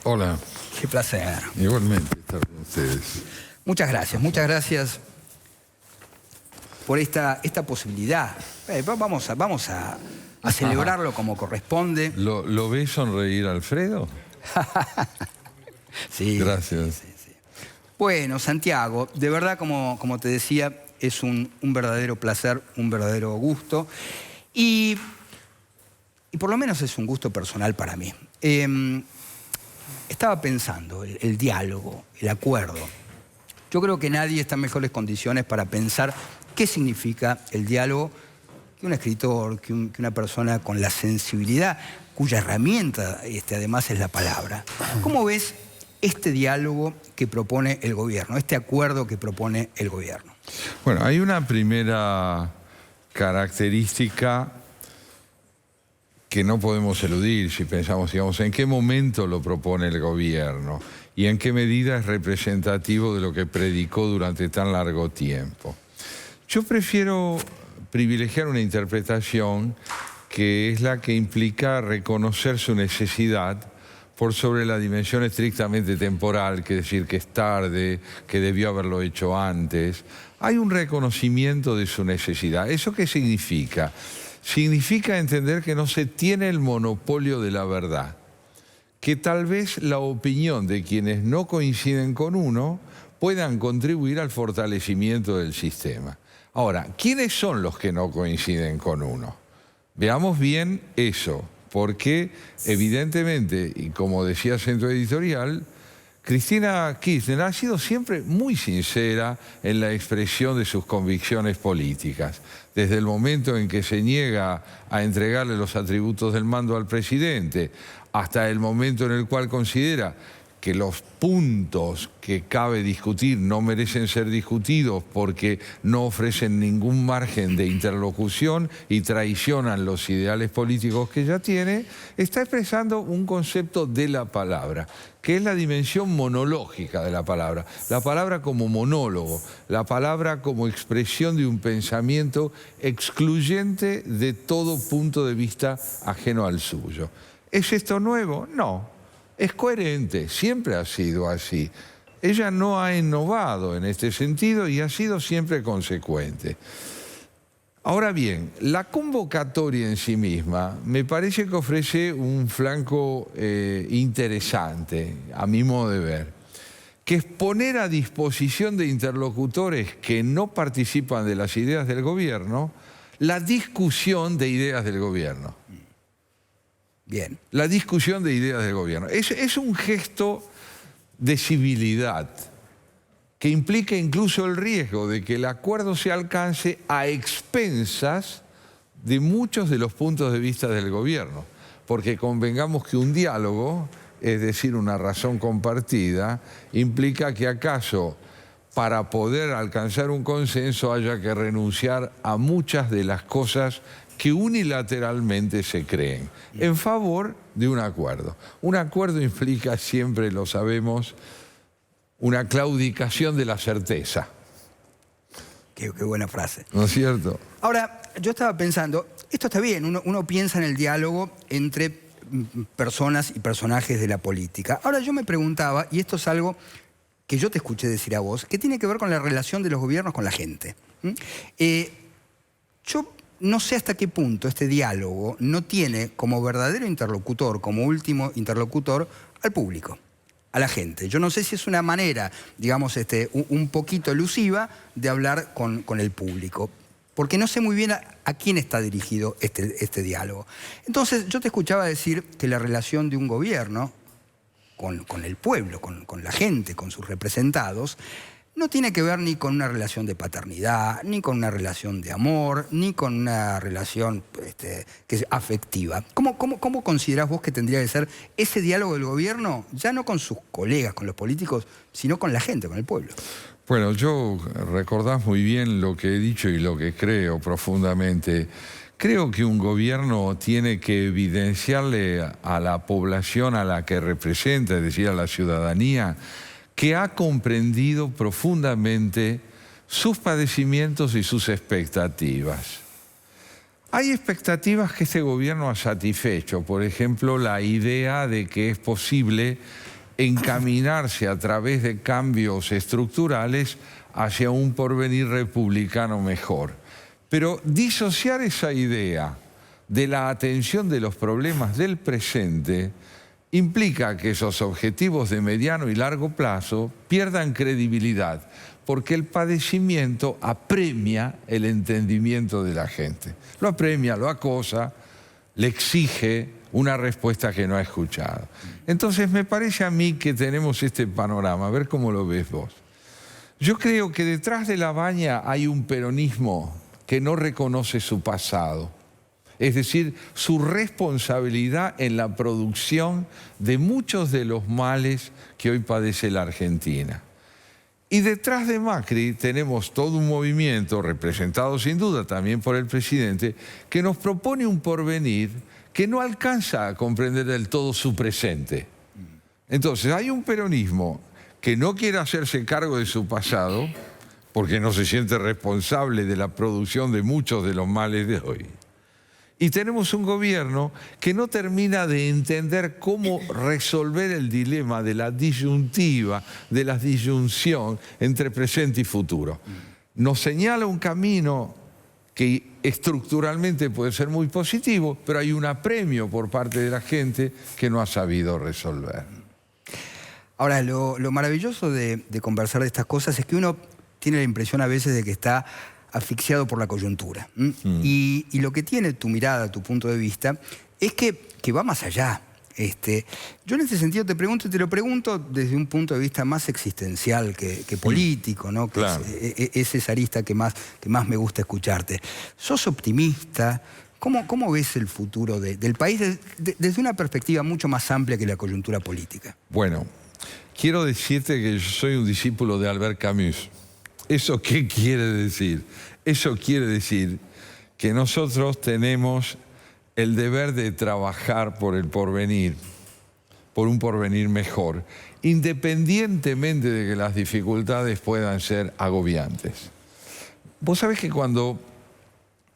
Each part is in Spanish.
Hola. Qué placer. Igualmente estar con ustedes. Muchas gracias por esta posibilidad. Vamos a celebrarlo como corresponde. ¿Lo ves sonreír, Alfredo? Sí. Gracias. Sí. Bueno, Santiago, de verdad, como te decía, es un verdadero placer, un verdadero gusto. Y por lo menos es un gusto personal para mí. Estaba pensando, el diálogo, el acuerdo. Yo creo que nadie está en mejores condiciones para pensar qué significa el diálogo que un escritor, que una persona con la sensibilidad, cuya herramienta además es la palabra. ¿Cómo ves este diálogo que propone el gobierno, este acuerdo que propone el gobierno? Bueno, hay una primera característica que no podemos eludir si pensamos, digamos, en qué momento lo propone el gobierno y en qué medida es representativo de lo que predicó durante tan largo tiempo. Yo prefiero privilegiar una interpretación que es la que implica reconocer su necesidad por sobre la dimensión estrictamente temporal, que decir que es tarde, que debió haberlo hecho antes. Hay un reconocimiento de su necesidad. ¿Eso qué significa? Significa entender que no se tiene el monopolio de la verdad, que tal vez la opinión de quienes no coinciden con uno puedan contribuir al fortalecimiento del sistema. Ahora, ¿quiénes son los que no coinciden con uno? Veamos bien eso, porque evidentemente, y como decía Centro Editorial, Cristina Kirchner ha sido siempre muy sincera en la expresión de sus convicciones políticas. Desde el momento en que se niega a entregarle los atributos del mando al presidente, hasta el momento en el cual considera que los puntos que cabe discutir no merecen ser discutidos porque no ofrecen ningún margen de interlocución y traicionan los ideales políticos que ella tiene, está expresando un concepto de la palabra, que es la dimensión monológica de la palabra como monólogo, la palabra como expresión de un pensamiento excluyente de todo punto de vista ajeno al suyo. ¿Es esto nuevo? No. Es coherente, siempre ha sido así. Ella no ha innovado en este sentido y ha sido siempre consecuente. Ahora bien, la convocatoria en sí misma me parece que ofrece un flanco interesante, a mi modo de ver, que es poner a disposición de interlocutores que no participan de las ideas del gobierno, la discusión de ideas del gobierno. Bien. La discusión de ideas del gobierno. Es un gesto de civilidad que implica incluso el riesgo de que el acuerdo se alcance a expensas de muchos de los puntos de vista del gobierno. Porque convengamos que un diálogo, es decir, una razón compartida, implica que acaso para poder alcanzar un consenso haya que renunciar a muchas de las cosas que unilateralmente se creen, en favor de un acuerdo. Un acuerdo implica siempre, lo sabemos, una claudicación de la certeza. Qué buena frase. ¿No es cierto? Ahora, yo estaba pensando, esto está bien, uno piensa en el diálogo entre personas y personajes de la política. Ahora yo me preguntaba, y esto es algo que yo te escuché decir a vos, que tiene que ver con la relación de los gobiernos con la gente. Yo no sé hasta qué punto este diálogo no tiene como verdadero interlocutor, como último interlocutor, al público, a la gente. Yo no sé si es una manera, digamos, un poquito elusiva de hablar con el público, porque no sé muy bien a quién está dirigido este diálogo. Entonces, yo te escuchaba decir que la relación de un gobierno con el pueblo, con la gente, con sus representados, no tiene que ver ni con una relación de paternidad, ni con una relación de amor, ni con una relación que es afectiva. ¿Cómo considerás vos que tendría que ser ese diálogo del gobierno, ya no con sus colegas, con los políticos, sino con la gente, con el pueblo? Bueno, yo recordás muy bien lo que he dicho y lo que creo profundamente. Creo que un gobierno tiene que evidenciarle a la población a la que representa, es decir, a la ciudadanía, que ha comprendido profundamente sus padecimientos y sus expectativas. Hay expectativas que este gobierno ha satisfecho, por ejemplo, la idea de que es posible encaminarse a través de cambios estructurales hacia un porvenir republicano mejor. Pero disociar esa idea de la atención de los problemas del presente implica que esos objetivos de mediano y largo plazo pierdan credibilidad, porque el padecimiento apremia el entendimiento de la gente. Lo apremia, lo acosa, le exige una respuesta que no ha escuchado. Entonces me parece a mí que tenemos este panorama, a ver cómo lo ves vos. Yo creo que detrás de la baña hay un peronismo que no reconoce su pasado, es decir, su responsabilidad en la producción de muchos de los males que hoy padece la Argentina. Y detrás de Macri tenemos todo un movimiento, representado sin duda también por el presidente, que nos propone un porvenir que no alcanza a comprender del todo su presente. Entonces hay un peronismo que no quiere hacerse cargo de su pasado, porque no se siente responsable de la producción de muchos de los males de hoy. Y tenemos un gobierno que no termina de entender cómo resolver el dilema de la disyuntiva, de la disyunción entre presente y futuro. Nos señala un camino que estructuralmente puede ser muy positivo, pero hay un apremio por parte de la gente que no ha sabido resolver. Ahora, lo maravilloso de conversar de estas cosas es que uno tiene la impresión a veces de que está asfixiado por la coyuntura. Y lo que tiene tu mirada, tu punto de vista, es que va más allá. Yo en ese sentido te pregunto, y te lo pregunto desde un punto de vista más existencial que político, ¿no? Que claro. Es esa arista que más me gusta escucharte. ¿Sos optimista? ¿Cómo ves el futuro del país desde una perspectiva mucho más amplia que la coyuntura política? Bueno, quiero decirte que yo soy un discípulo de Albert Camus. ¿Eso qué quiere decir? Eso quiere decir que nosotros tenemos el deber de trabajar por el porvenir, por un porvenir mejor, independientemente de que las dificultades puedan ser agobiantes. Vos sabés que cuando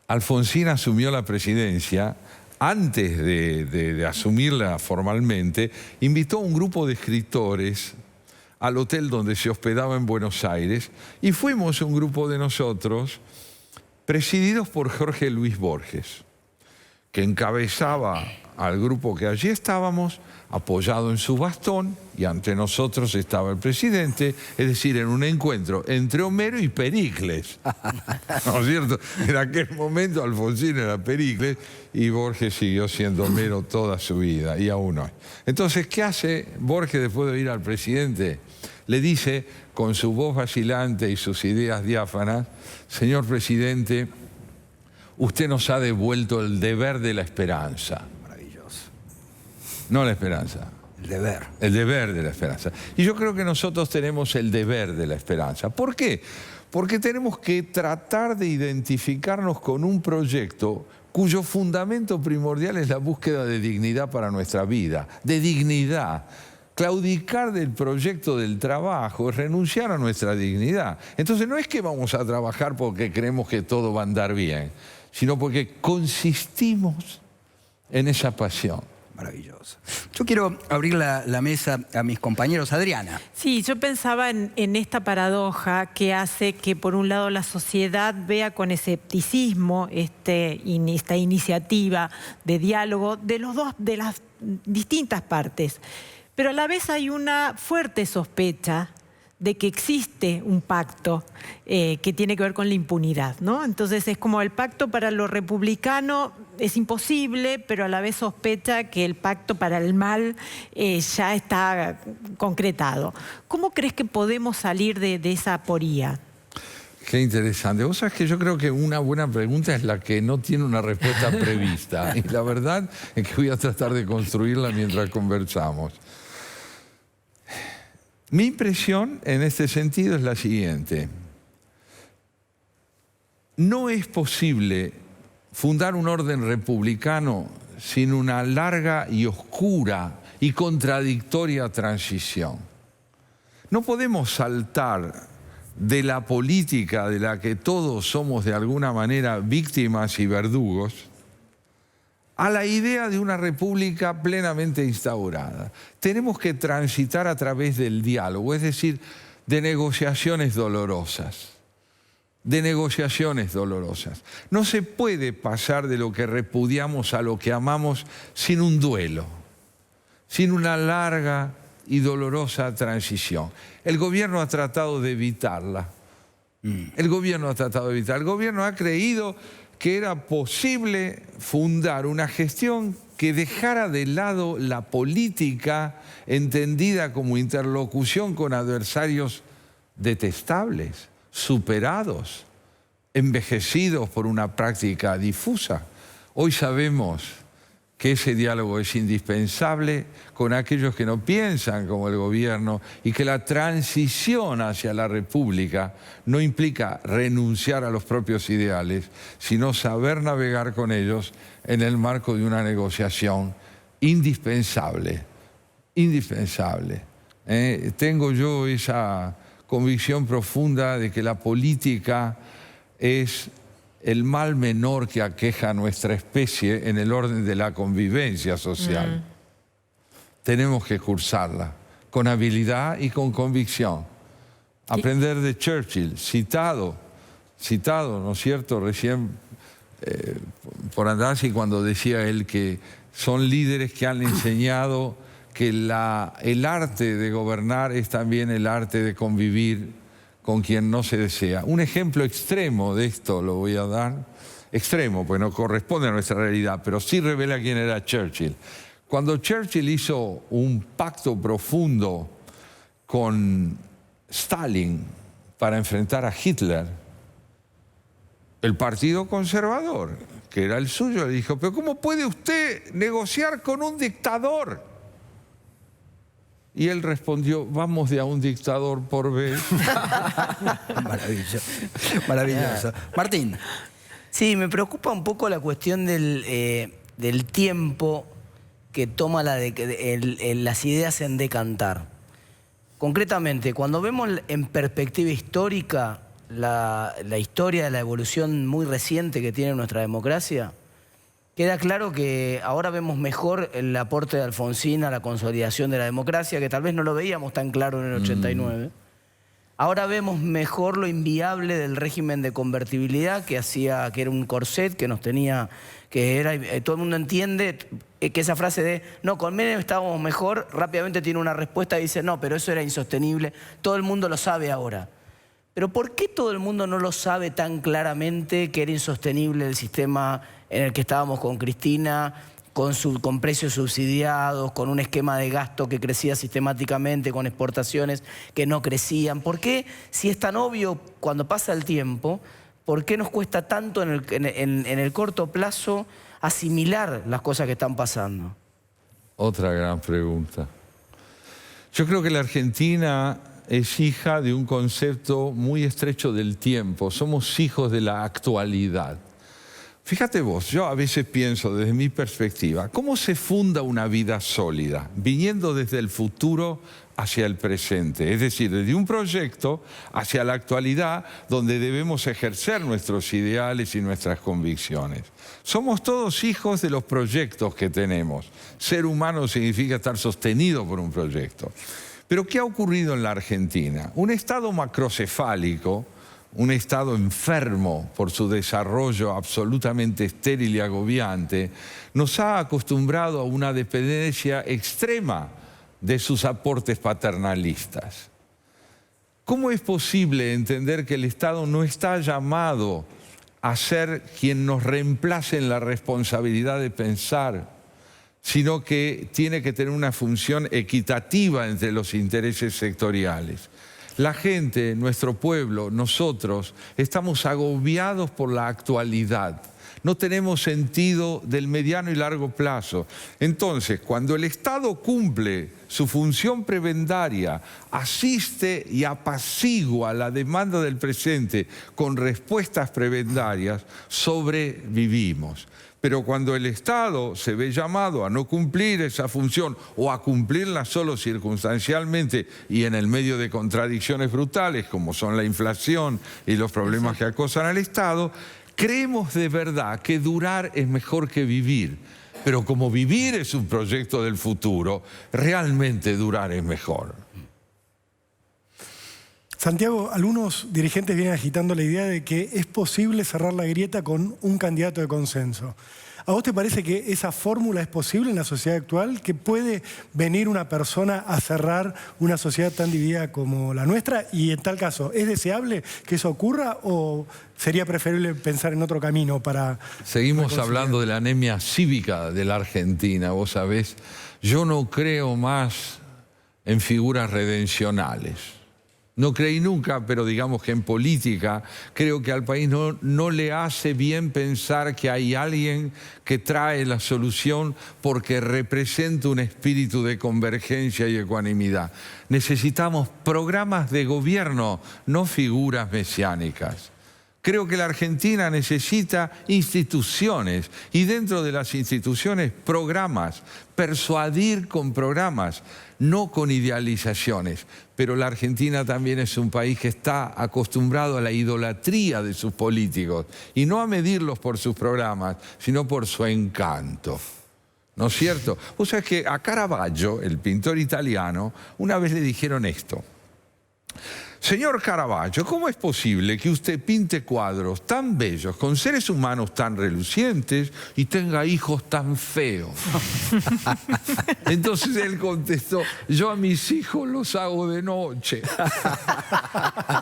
Alfonsín asumió la presidencia, antes de asumirla formalmente, invitó a un grupo de escritores al hotel donde se hospedaba en Buenos Aires, y fuimos un grupo de nosotros, presididos por Jorge Luis Borges, que encabezaba al grupo que allí estábamos, apoyado en su bastón, y ante nosotros estaba el presidente, es decir, en un encuentro entre Homero y Pericles. ¿No es cierto? En aquel momento Alfonsín era Pericles y Borges siguió siendo Homero toda su vida, y aún hoy. Entonces, ¿qué hace Borges después de ir al presidente? Le dice, con su voz vacilante y sus ideas diáfanas: señor presidente, usted nos ha devuelto el deber de la esperanza. Maravilloso. No la esperanza. El deber. El deber de la esperanza. Y yo creo que nosotros tenemos el deber de la esperanza. ¿Por qué? Porque tenemos que tratar de identificarnos con un proyecto cuyo fundamento primordial es la búsqueda de dignidad para nuestra vida. De dignidad. Claudicar del proyecto del trabajo es renunciar a nuestra dignidad. Entonces no es que vamos a trabajar porque creemos que todo va a andar bien, sino porque consistimos en esa pasión. Maravilloso. Yo quiero abrir la mesa a mis compañeros. Adriana. Sí, yo pensaba en esta paradoja que hace que por un lado la sociedad vea con escepticismo esta iniciativa de diálogo de las distintas partes. Pero a la vez hay una fuerte sospecha de que existe un pacto que tiene que ver con la impunidad, ¿no? Entonces es como el pacto para lo republicano es imposible, pero a la vez sospecha que el pacto para el mal ya está concretado. ¿Cómo crees que podemos salir de esa aporía? Qué interesante. Vos sabés que yo creo que una buena pregunta es la que no tiene una respuesta prevista. Y la verdad es que voy a tratar de construirla mientras conversamos. Mi impresión en este sentido es la siguiente. No es posible fundar un orden republicano sin una larga y oscura y contradictoria transición. No podemos saltar de la política de la que todos somos de alguna manera víctimas y verdugos a la idea de una república plenamente instaurada. Tenemos que transitar a través del diálogo, es decir, de negociaciones dolorosas. De negociaciones dolorosas. No se puede pasar de lo que repudiamos a lo que amamos sin un duelo, sin una larga y dolorosa transición. El gobierno ha tratado de evitarla. El gobierno ha tratado de evitarla. El gobierno ha creído que era posible fundar una gestión que dejara de lado la política entendida como interlocución con adversarios detestables, superados, envejecidos por una práctica difusa. Hoy sabemos que ese diálogo es indispensable con aquellos que no piensan como el gobierno y que la transición hacia la república no implica renunciar a los propios ideales, sino saber navegar con ellos en el marco de una negociación indispensable, indispensable. Tengo yo esa convicción profunda de que la política es el mal menor que aqueja a nuestra especie en el orden de la convivencia social. Tenemos que cursarla con habilidad y con convicción. Aprender de Churchill, citado, ¿no es cierto? Recién por Andazzi, cuando decía él que son líderes que han enseñado que el arte de gobernar es también el arte de convivir con quien no se desea. Un ejemplo extremo de esto lo voy a dar, extremo, pues no corresponde a nuestra realidad, pero sí revela quién era Churchill. Cuando Churchill hizo un pacto profundo con Stalin para enfrentar a Hitler, el Partido Conservador, que era el suyo, le dijo, pero ¿cómo puede usted negociar con un dictador? Y él respondió, vamos de a un dictador por vez. Maravilloso, maravilloso. Martín. Sí, me preocupa un poco la cuestión del tiempo que toma las ideas en decantar. Concretamente, cuando vemos en perspectiva histórica la historia de la evolución muy reciente que tiene nuestra democracia, queda claro que ahora vemos mejor el aporte de Alfonsín a la consolidación de la democracia, que tal vez no lo veíamos tan claro en el 89. Ahora vemos mejor lo inviable del régimen de convertibilidad que era un corset que nos tenía, todo el mundo entiende que esa frase de no, con Menem estábamos mejor, rápidamente tiene una respuesta y dice no, pero eso era insostenible, todo el mundo lo sabe ahora. Pero ¿por qué todo el mundo no lo sabe tan claramente que era insostenible el sistema en el que estábamos con Cristina, con precios subsidiados, con un esquema de gasto que crecía sistemáticamente, con exportaciones que no crecían? ¿Por qué, si es tan obvio cuando pasa el tiempo, por qué nos cuesta tanto en el corto plazo asimilar las cosas que están pasando? Otra gran pregunta. Yo creo que la Argentina es hija de un concepto muy estrecho del tiempo. Somos hijos de la actualidad. Fíjate vos, yo a veces pienso desde mi perspectiva, ¿cómo se funda una vida sólida? Viniendo desde el futuro hacia el presente, es decir, desde un proyecto hacia la actualidad donde debemos ejercer nuestros ideales y nuestras convicciones. Somos todos hijos de los proyectos que tenemos. Ser humano significa estar sostenido por un proyecto. Pero ¿qué ha ocurrido en la Argentina? Un Estado macrocefálico, un Estado enfermo por su desarrollo absolutamente estéril y agobiante, nos ha acostumbrado a una dependencia extrema de sus aportes paternalistas. ¿Cómo es posible entender que el Estado no está llamado a ser quien nos reemplace en la responsabilidad de pensar, sino que tiene que tener una función equitativa entre los intereses sectoriales? La gente, nuestro pueblo, nosotros, estamos agobiados por la actualidad. No tenemos sentido del mediano y largo plazo. Entonces, cuando el Estado cumple su función prebendaria, asiste y apacigua la demanda del presente con respuestas prebendarias, sobrevivimos. Pero cuando el Estado se ve llamado a no cumplir esa función o a cumplirla solo circunstancialmente y en el medio de contradicciones brutales como son la inflación y los problemas que acosan al Estado, creemos de verdad que durar es mejor que vivir. pero como vivir es un proyecto del futuro, realmente durar es mejor. Santiago, algunos dirigentes vienen agitando la idea de que es posible cerrar la grieta con un candidato de consenso. ¿A vos te parece que esa fórmula es posible en la sociedad actual? ¿Que puede venir una persona a cerrar una sociedad tan dividida como la nuestra? Y en tal caso, ¿es deseable que eso ocurra o sería preferible pensar en otro camino para... Seguimos hablando de la anemia cívica de la Argentina, vos sabés. Yo no creo más en figuras redencionales. No creí nunca, pero digamos que en política creo que al país no le hace bien pensar que hay alguien que trae la solución porque representa un espíritu de convergencia y ecuanimidad. Necesitamos programas de gobierno, no figuras mesiánicas. Creo que la Argentina necesita instituciones y dentro de las instituciones programas, persuadir con programas, no con idealizaciones. Pero la Argentina también es un país que está acostumbrado a la idolatría de sus políticos y no a medirlos por sus programas, sino por su encanto. ¿No es cierto? Vos sabés que a Caravaggio, el pintor italiano, una vez le dijeron esto. Señor Caravaggio, ¿cómo es posible que usted pinte cuadros tan bellos, con seres humanos tan relucientes y tenga hijos tan feos? Entonces él contestó, yo a mis hijos los hago de noche.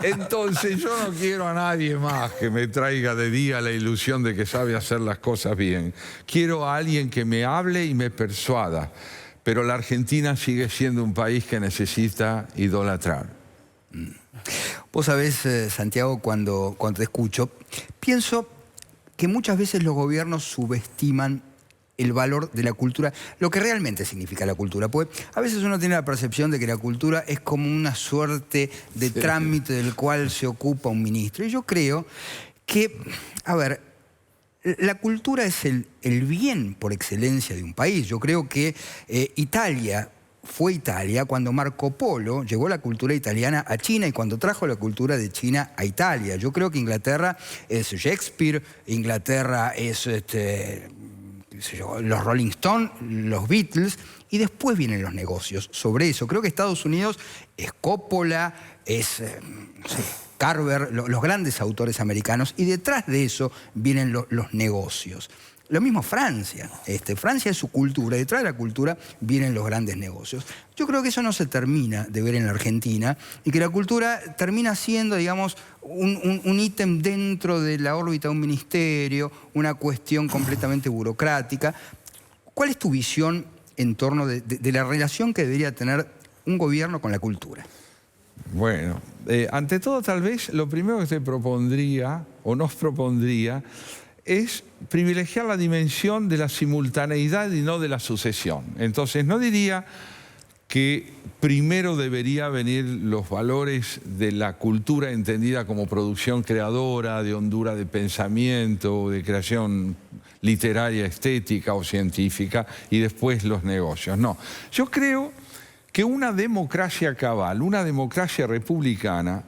Entonces yo no quiero a nadie más que me traiga de día la ilusión de que sabe hacer las cosas bien. Quiero a alguien que me hable y me persuada. Pero la Argentina sigue siendo un país que necesita idolatrar. Vos sabés, Santiago, cuando te escucho, pienso que muchas veces los gobiernos subestiman el valor de la cultura, lo que realmente significa la cultura. Porque a veces uno tiene la percepción de que la cultura es como una suerte de trámite del cual se ocupa un ministro. Y yo creo que, a ver, la cultura es el bien por excelencia de un país. Yo creo que fue Italia cuando Marco Polo llevó la cultura italiana a China y cuando trajo la cultura de China a Italia. Yo creo que Inglaterra es Shakespeare, Inglaterra es los Rolling Stones, los Beatles, y después vienen los negocios sobre eso. Creo que Estados Unidos es Coppola, es Carver, los grandes autores americanos, y detrás de eso vienen los negocios. Lo mismo Francia. Francia es su cultura, y detrás de la cultura vienen los grandes negocios. Yo creo que eso no se termina de ver en la Argentina y que la cultura termina siendo, digamos, un ítem dentro de la órbita de un ministerio, una cuestión completamente burocrática. ¿Cuál es tu visión en torno de la relación que debería tener un gobierno con la cultura? Bueno, ante todo tal vez lo primero que te propondría o nos propondría es privilegiar la dimensión de la simultaneidad y no de la sucesión. Entonces no diría que primero debería venir los valores de la cultura entendida como producción creadora, de hondura de pensamiento, de creación literaria, estética o científica, y después los negocios. No, yo creo que una democracia cabal, una democracia republicana,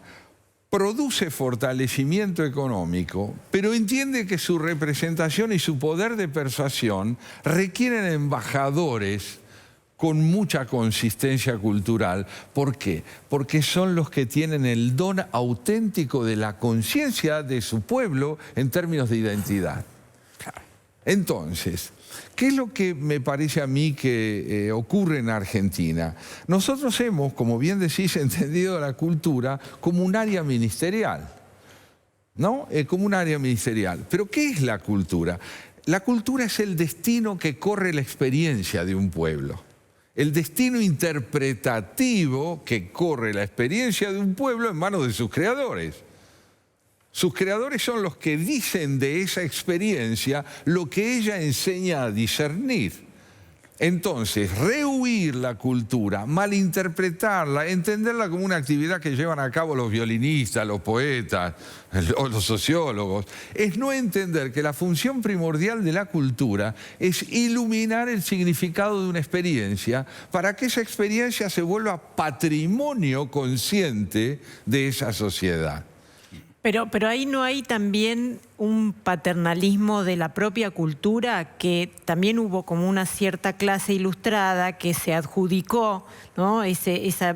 produce fortalecimiento económico, pero entiende que su representación y su poder de persuasión requieren embajadores con mucha consistencia cultural. ¿Por qué? Porque son los que tienen el don auténtico de la conciencia de su pueblo en términos de identidad. Entonces, ¿qué es lo que me parece a mí que ocurre en Argentina? Nosotros hemos, como bien decís, entendido la cultura como un área ministerial, ¿no? Como un área ministerial. ¿Pero qué es la cultura? La cultura es el destino que corre la experiencia de un pueblo. El destino interpretativo que corre la experiencia de un pueblo en manos de sus creadores. Sus creadores son los que dicen de esa experiencia lo que ella enseña a discernir. Entonces, rehuir la cultura, malinterpretarla, entenderla como una actividad que llevan a cabo los violinistas, los poetas, los sociólogos, es no entender que la función primordial de la cultura es iluminar el significado de una experiencia para que esa experiencia se vuelva patrimonio consciente de esa sociedad. Pero ahí no hay también un paternalismo de la propia cultura, que también hubo como una cierta clase ilustrada que se adjudicó, ¿no? esa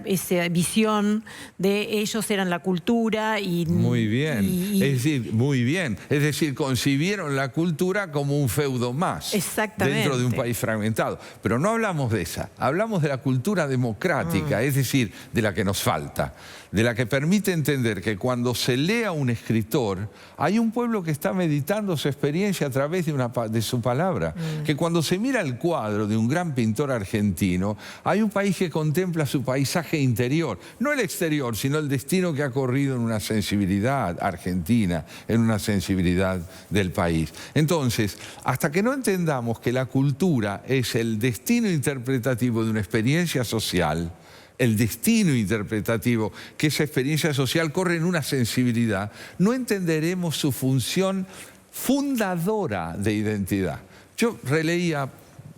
visión de ellos eran la cultura y... Muy bien, es decir, muy bien. Es decir, concibieron la cultura como un feudo más. Exactamente. Dentro de un país fragmentado. Pero no hablamos de esa, hablamos de la cultura democrática, es decir, de la que nos falta, de la que permite entender que cuando se lee a un escritor, hay un pueblo que está meditando su experiencia a través de su palabra. Que cuando se mira el cuadro de un gran pintor argentino, hay un país que contempla su paisaje interior, no el exterior, sino el destino que ha corrido en una sensibilidad argentina, en una sensibilidad del país. Entonces, hasta que no entendamos que la cultura es el destino interpretativo de una experiencia social, el destino interpretativo, que esa experiencia social corre en una sensibilidad, no entenderemos su función fundadora de identidad. Yo releía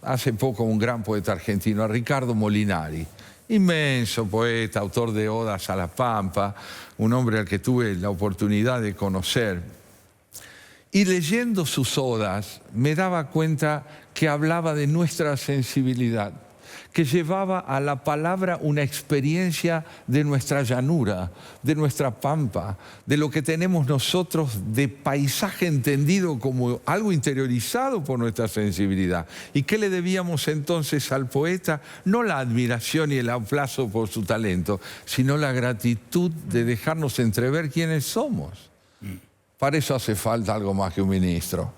hace poco un gran poeta argentino, a Ricardo Molinari, inmenso poeta, autor de Odas a la Pampa, un hombre al que tuve la oportunidad de conocer. Y leyendo sus odas me daba cuenta que hablaba de nuestra sensibilidad, que llevaba a la palabra una experiencia de nuestra llanura, de nuestra pampa, de lo que tenemos nosotros de paisaje entendido como algo interiorizado por nuestra sensibilidad. ¿Y qué le debíamos entonces al poeta? No la admiración y el aplauso por su talento, sino la gratitud de dejarnos entrever quiénes somos. Para eso hace falta algo más que un ministro.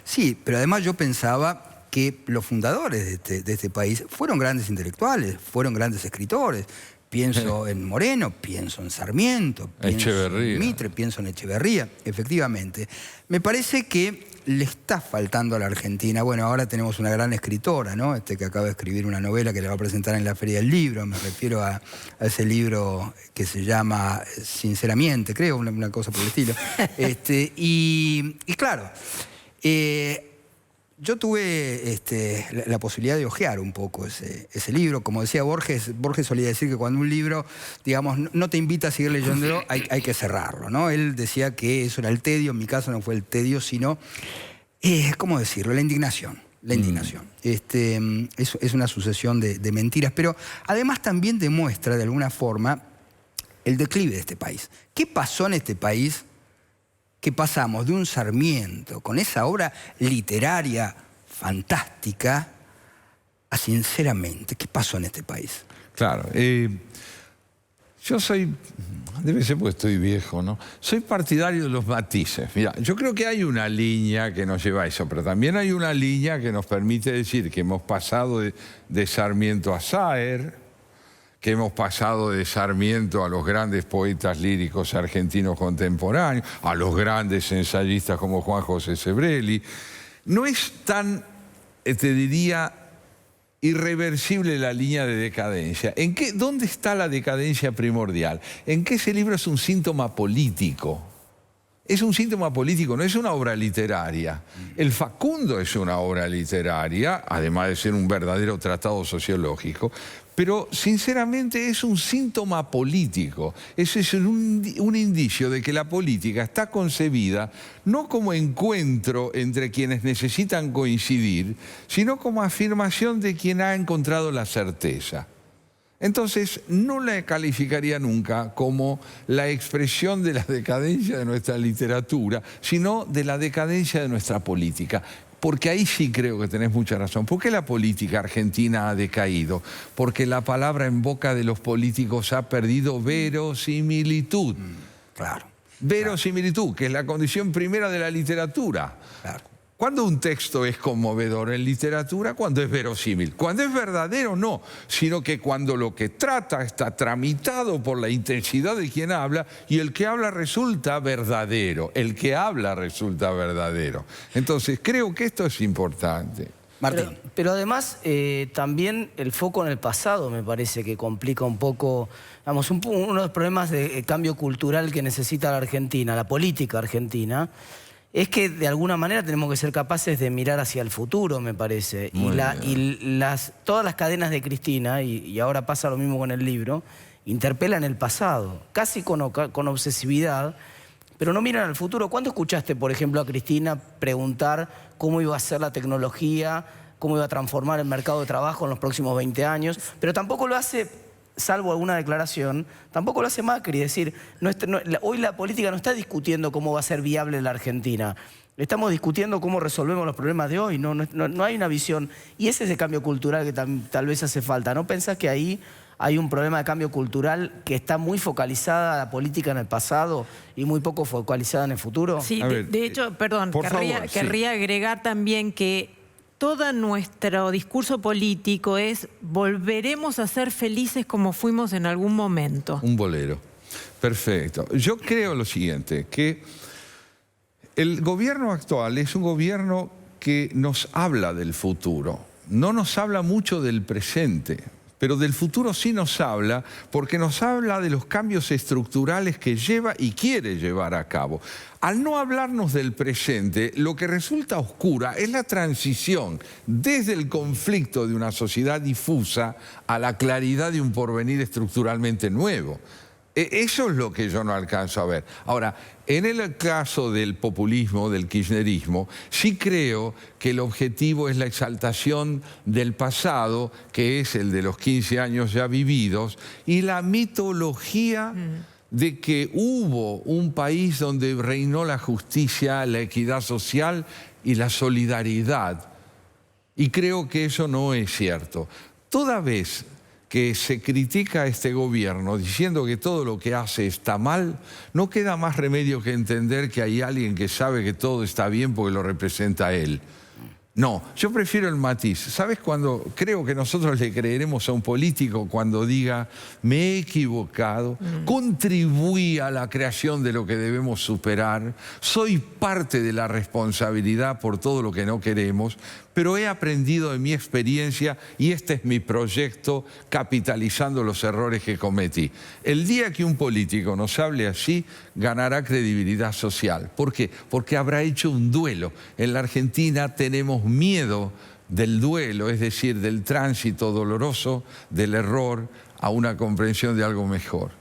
Sí, pero además yo pensaba que los fundadores de este país fueron grandes intelectuales, fueron grandes escritores. Pienso en Moreno, pienso en Sarmiento, pienso en Mitre, pienso en Echeverría, efectivamente. Me parece que le está faltando a la Argentina. Bueno, ahora tenemos una gran escritora, ¿no? Que acaba de escribir una novela que le va a presentar en la Feria del Libro. Me refiero a ese libro que se llama Sinceramente, creo, una cosa por el estilo. Y claro, yo tuve la posibilidad de hojear un poco ese libro. Como decía Borges solía decir que cuando un libro, digamos, no te invita a seguir leyéndolo, hay que cerrarlo, ¿no? Él decía que eso era el tedio. En mi caso no fue el tedio, sino, ¿cómo decirlo? La indignación. La indignación. Es una sucesión de mentiras, pero además también demuestra de alguna forma el declive de este país. ¿Qué pasó en este país? Que pasamos de un Sarmiento, con esa obra literaria fantástica, a Sinceramente. ¿Qué pasó en este país? Claro. Yo soy, debe ser porque estoy viejo, ¿no? Soy partidario de los matices. Mira, yo creo que hay una línea que nos lleva a eso, pero también hay una línea que nos permite decir que hemos pasado de Sarmiento a Saer, que hemos pasado de Sarmiento a los grandes poetas líricos argentinos contemporáneos, a los grandes ensayistas como Juan José Sebrelli. No es tan, te diría, irreversible la línea de decadencia. ¿Dónde está la decadencia primordial? En que ese libro es un síntoma político. Es un síntoma político, no es una obra literaria. El Facundo es una obra literaria, además de ser un verdadero tratado sociológico, pero sinceramente es un síntoma político. Ese es un indicio de que la política está concebida no como encuentro entre quienes necesitan coincidir, sino como afirmación de quien ha encontrado la certeza. Entonces, no la calificaría nunca como la expresión de la decadencia de nuestra literatura, sino de la decadencia de nuestra política. Porque ahí sí creo que tenés mucha razón. ¿Por qué la política argentina ha decaído? Porque la palabra en boca de los políticos ha perdido verosimilitud. Claro. Verosimilitud, que es la condición primera de la literatura. Claro. ¿Cuándo un texto es conmovedor en literatura? Cuando es verosímil. Cuando es verdadero, no. Sino que cuando lo que trata está tramitado por la intensidad de quien habla y el que habla resulta verdadero. El que habla resulta verdadero. Entonces, creo que esto es importante. Martín. Pero además, también el foco en el pasado me parece que complica un poco, vamos, uno de los problemas de cambio cultural que necesita la Argentina, la política argentina, es que de alguna manera tenemos que ser capaces de mirar hacia el futuro, me parece. Todas las cadenas de Cristina, y ahora pasa lo mismo con el libro, interpelan el pasado, casi con obsesividad, pero no miran al futuro. ¿Cuándo escuchaste, por ejemplo, a Cristina preguntar cómo iba a ser la tecnología, cómo iba a transformar el mercado de trabajo en los próximos 20 años? Pero tampoco lo hace, salvo alguna declaración, tampoco lo hace Macri. Es decir, hoy la política no está discutiendo cómo va a ser viable la Argentina. Estamos discutiendo cómo resolvemos los problemas de hoy. No hay una visión. Y ese es el cambio cultural que tal vez hace falta. ¿No pensás que ahí hay un problema de cambio cultural que está muy focalizada la política en el pasado y muy poco focalizada en el futuro? Sí, ver, de hecho, perdón, por favor, querría agregar también que todo nuestro discurso político es volveremos a ser felices como fuimos en algún momento. Un bolero. Perfecto. Yo creo lo siguiente, que el gobierno actual es un gobierno que nos habla del futuro. No nos habla mucho del presente, pero del futuro sí nos habla, porque nos habla de los cambios estructurales que lleva y quiere llevar a cabo. Al no hablarnos del presente, lo que resulta oscura es la transición desde el conflicto de una sociedad difusa a la claridad de un porvenir estructuralmente nuevo. Eso es lo que yo no alcanzo a ver. Ahora, en el caso del populismo, del kirchnerismo, sí creo que el objetivo es la exaltación del pasado, que es el de los 15 años ya vividos, y la mitología de que hubo un país donde reinó la justicia, la equidad social y la solidaridad. Y creo que eso no es cierto. Toda vez que se critica a este gobierno diciendo que todo lo que hace está mal, no queda más remedio que entender que hay alguien que sabe que todo está bien porque lo representa a él. No, yo prefiero el matiz. ¿Sabes cuando creo que nosotros le creeremos a un político cuando diga me he equivocado, contribuí a la creación de lo que debemos superar, soy parte de la responsabilidad por todo lo que no queremos, pero he aprendido de mi experiencia y este es mi proyecto capitalizando los errores que cometí? El día que un político nos hable así, ganará credibilidad social. ¿Por qué? Porque habrá hecho un duelo. En la Argentina tenemos miedo del duelo, es decir, del tránsito doloroso, del error, a una comprensión de algo mejor.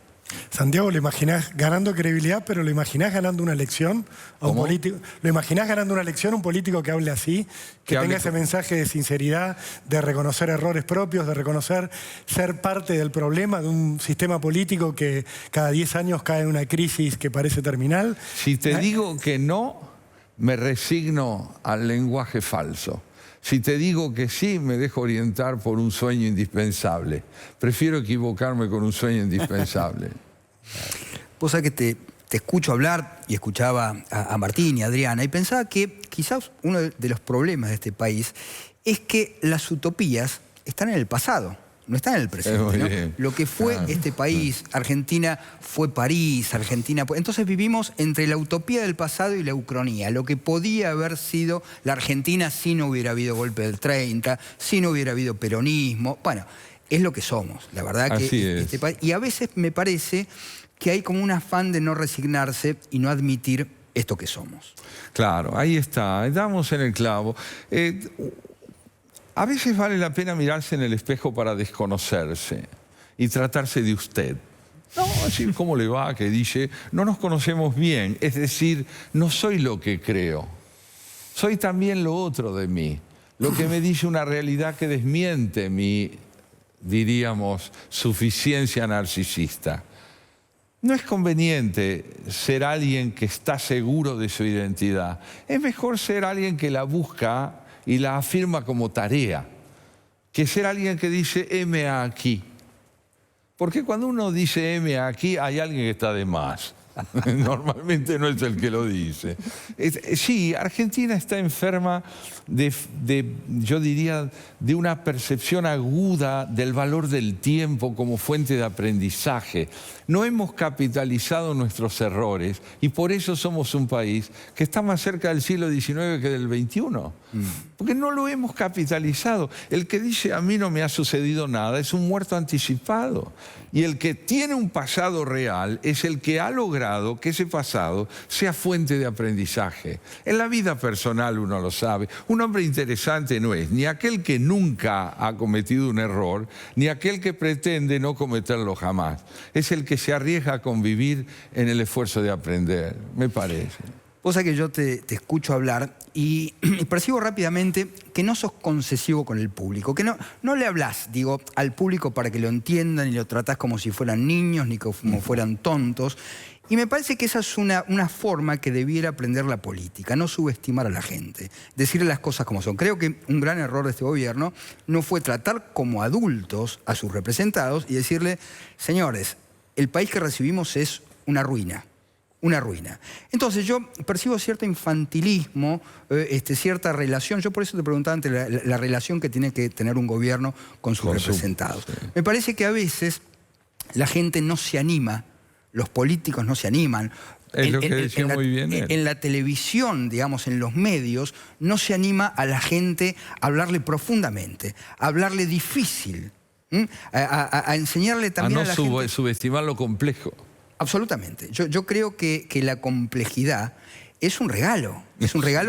Santiago, ¿lo imaginás ganando credibilidad, pero lo imaginás ganando una elección a un político? ¿Lo imaginás ganando una elección a un político que hable así? Que tenga ese mensaje de sinceridad, de reconocer errores propios, de reconocer ser parte del problema de un sistema político que cada 10 años cae en una crisis que parece terminal? Si te digo que no, me resigno al lenguaje falso. Si te digo que sí, me dejo orientar por un sueño indispensable. Prefiero equivocarme con un sueño indispensable. Vos sabés que te escucho hablar y escuchaba a Martín y a Adriana y pensaba que quizás uno de los problemas de este país es que las utopías están en el pasado, no están en el presente, ¿no? Lo que fue este país, Argentina fue París, Argentina... Entonces vivimos entre la utopía del pasado y la ucronía, lo que podía haber sido la Argentina si no hubiera habido golpe del 30, si no hubiera habido peronismo. Bueno, es lo que somos, la verdad que este país... Y a veces me parece que hay como un afán de no resignarse y no admitir esto que somos. Claro, ahí está, damos en el clavo. A veces vale la pena mirarse en el espejo para desconocerse y tratarse de usted. No, así como le va, que dice, no nos conocemos bien, es decir, no soy lo que creo. Soy también lo otro de mí, lo que me dice una realidad que desmiente mi, diríamos, suficiencia narcisista. No es conveniente ser alguien que está seguro de su identidad. Es mejor ser alguien que la busca y la afirma como tarea, que ser alguien que dice heme aquí. Porque cuando uno dice heme aquí, hay alguien que está de más. Normalmente no es el que lo dice. Sí, Argentina está enferma yo diría, de una percepción aguda del valor del tiempo como fuente de aprendizaje. No hemos capitalizado nuestros errores y por eso somos un país que está más cerca del siglo XIX que del XXI. Porque no lo hemos capitalizado. El que dice a mí no me ha sucedido nada es un muerto anticipado. Y el que tiene un pasado real es el que ha logrado logrado que ese pasado sea fuente de aprendizaje. En la vida personal uno lo sabe. Un hombre interesante no es ni aquel que nunca ha cometido un error, ni aquel que pretende no cometerlo jamás. Es el que se arriesga a convivir en el esfuerzo de aprender, me parece. Vos sabés que yo te escucho hablar y percibo rápidamente que no sos concesivo con el público, que no le hablas, digo, al público para que lo entiendan y lo tratás como si fueran niños ni como fueran tontos. Y me parece que esa es una forma que debiera aprender la política, no subestimar a la gente, decirle las cosas como son. Creo que un gran error de este gobierno no fue tratar como adultos a sus representados y decirle, señores, el país que recibimos es una ruina. Una ruina. Entonces yo percibo cierto infantilismo, cierta relación. Yo por eso te preguntaba antes la relación que tiene que tener un gobierno con sus representados. Sí. Me parece que a veces la gente no se anima, los políticos no se animan. Es lo que decía muy bien él. En la televisión, digamos, en los medios, no se anima a la gente a hablarle profundamente, a hablarle difícil, a enseñarle también a la gente... A no subestimar lo complejo. Absolutamente. Yo creo que la complejidad es un regalo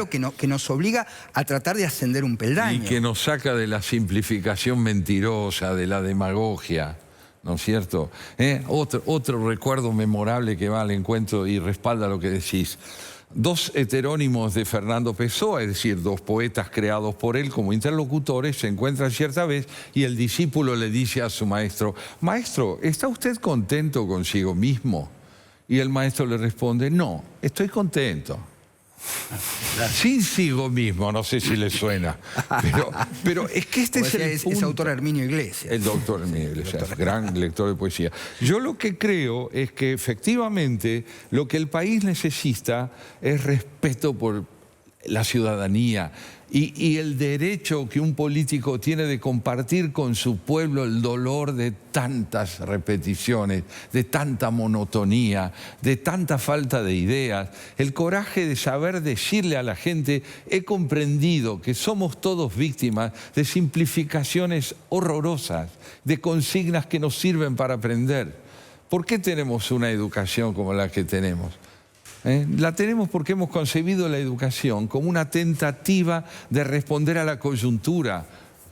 que nos obliga a tratar de ascender un peldaño. Y que nos saca de la simplificación mentirosa, de la demagogia, ¿no es cierto? Otro recuerdo memorable que va al encuentro y respalda lo que decís. Dos heterónimos de Fernando Pessoa, es decir, dos poetas creados por él como interlocutores, se encuentran cierta vez y el discípulo le dice a su maestro, maestro, ¿está usted contento consigo mismo? Y el maestro le responde, no, estoy contento. Consigo mismo, no sé si le suena, pero es que este es el punto. Es autor Herminio Iglesias. El doctor Herminio Iglesias, gran lector de poesía. Yo lo que creo es que efectivamente lo que el país necesita es respeto por la ciudadanía y el derecho que un político tiene de compartir con su pueblo el dolor de tantas repeticiones, de tanta monotonía, de tanta falta de ideas, el coraje de saber decirle a la gente, he comprendido que somos todos víctimas de simplificaciones horrorosas, de consignas que nos sirven para aprender. ¿Por qué tenemos una educación como la que tenemos? La tenemos porque hemos concebido la educación como una tentativa de responder a la coyuntura,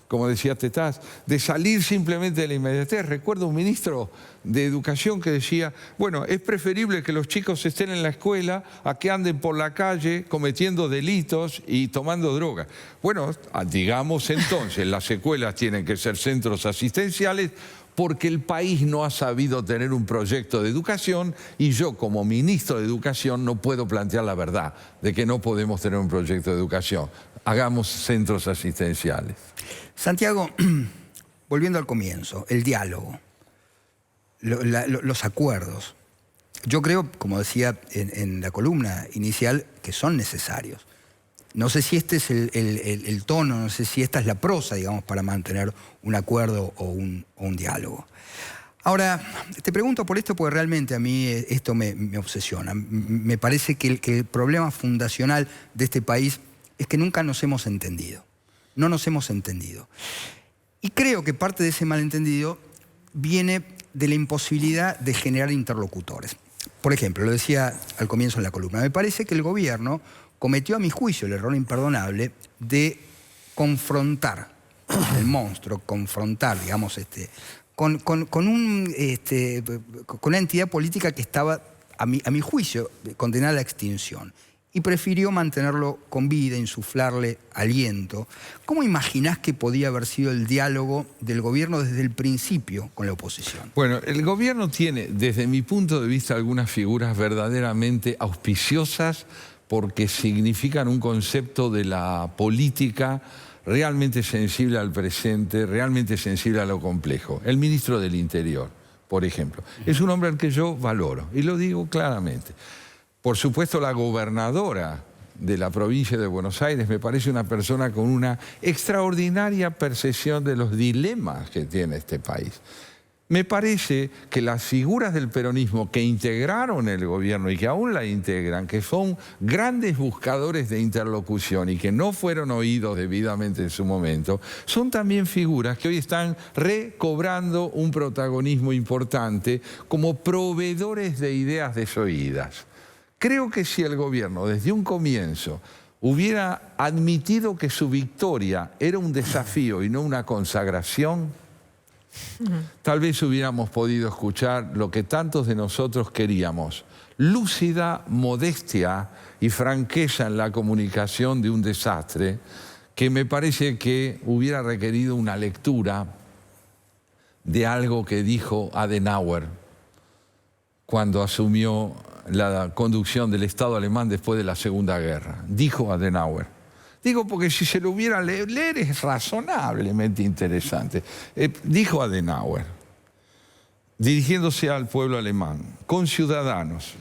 como decía Tetaz, de salir simplemente de la inmediatez. Recuerdo un ministro de Educación que decía, bueno, es preferible que los chicos estén en la escuela a que anden por la calle cometiendo delitos y tomando droga. Bueno, digamos entonces, las escuelas tienen que ser centros asistenciales porque el país no ha sabido tener un proyecto de educación y yo como ministro de Educación no puedo plantear la verdad de que no podemos tener un proyecto de educación. Hagamos centros asistenciales. Santiago, volviendo al comienzo, el diálogo, los acuerdos. Yo creo, como decía en la columna inicial, que son necesarios. No sé si este es el tono, no sé si esta es la prosa, digamos, para mantener un acuerdo o un diálogo. Ahora, te pregunto por esto porque realmente a mí esto me obsesiona. Me parece que el problema fundacional de este país es que nunca nos hemos entendido. No nos hemos entendido. Y creo que parte de ese malentendido viene de la imposibilidad de generar interlocutores. Por ejemplo, lo decía al comienzo en la columna, me parece que el gobierno cometió a mi juicio el error imperdonable de confrontar el monstruo, confrontar, digamos, con una entidad política que estaba, a mi juicio, condenada a la extinción. Y prefirió mantenerlo con vida, insuflarle aliento. ¿Cómo imaginás que podía haber sido el diálogo del gobierno desde el principio con la oposición? Bueno, el gobierno tiene, desde mi punto de vista, algunas figuras verdaderamente auspiciosas porque significan un concepto de la política realmente sensible al presente, realmente sensible a lo complejo. El ministro del Interior, por ejemplo, es un hombre al que yo valoro, y lo digo claramente. Por supuesto, la gobernadora de la provincia de Buenos Aires me parece una persona con una extraordinaria percepción de los dilemas que tiene este país. Me parece que las figuras del peronismo que integraron el gobierno y que aún la integran, que son grandes buscadores de interlocución y que no fueron oídos debidamente en su momento, son también figuras que hoy están recobrando un protagonismo importante como proveedores de ideas desoídas. Creo que si el gobierno desde un comienzo hubiera admitido que su victoria era un desafío y no una consagración, tal vez hubiéramos podido escuchar lo que tantos de nosotros queríamos: lúcida modestia y franqueza en la comunicación de un desastre que me parece que hubiera requerido una lectura de algo que dijo Adenauer cuando asumió la conducción del Estado alemán después de la Segunda Guerra. Dijo Adenauer. Digo porque si se lo hubiera leer es razonablemente interesante. Dijo Adenauer, dirigiéndose al pueblo alemán: conciudadanos,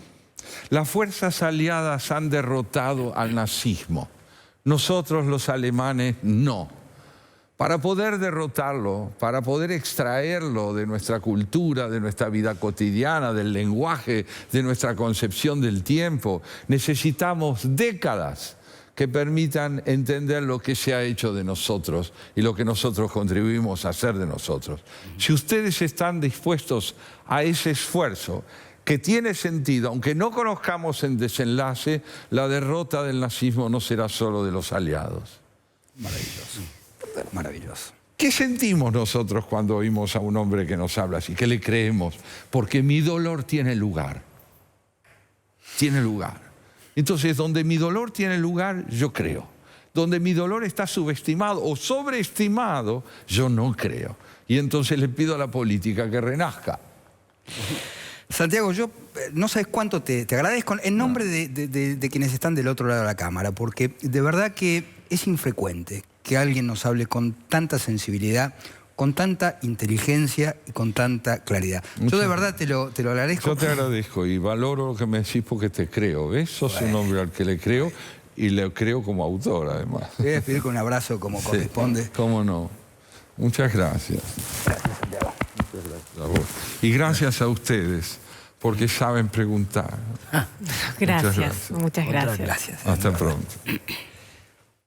las fuerzas aliadas han derrotado al nazismo. Nosotros los alemanes no. Para poder derrotarlo, para poder extraerlo de nuestra cultura, de nuestra vida cotidiana, del lenguaje, de nuestra concepción del tiempo, necesitamos décadas que permitan entender lo que se ha hecho de nosotros y lo que nosotros contribuimos a hacer de nosotros. Si ustedes están dispuestos a ese esfuerzo, que tiene sentido, aunque no conozcamos el desenlace, la derrota del nazismo no será solo de los aliados. Maravilloso, maravilloso. ¿Qué sentimos nosotros cuando oímos a un hombre que nos habla así? ¿Qué le creemos? Porque mi dolor tiene lugar. Tiene lugar. Entonces, donde mi dolor tiene lugar, yo creo. Donde mi dolor está subestimado o sobreestimado, yo no creo. Y entonces le pido a la política que renazca. Santiago, yo no sabes cuánto te agradezco en nombre de quienes están del otro lado de la cámara, porque de verdad que es infrecuente que alguien nos hable con tanta sensibilidad, con tanta inteligencia y con tanta claridad. Yo de verdad te lo agradezco. Yo te agradezco y valoro lo que me decís porque te creo, ¿ves? Sos un hombre al que le creo y le creo como autor, además. Te voy a despedir con un abrazo como corresponde. Sí, cómo no. Muchas gracias. Gracias, Santiago. Muchas gracias a vos. Y gracias a ustedes, porque saben preguntar. Gracias, muchas gracias. Gracias. Hasta pronto.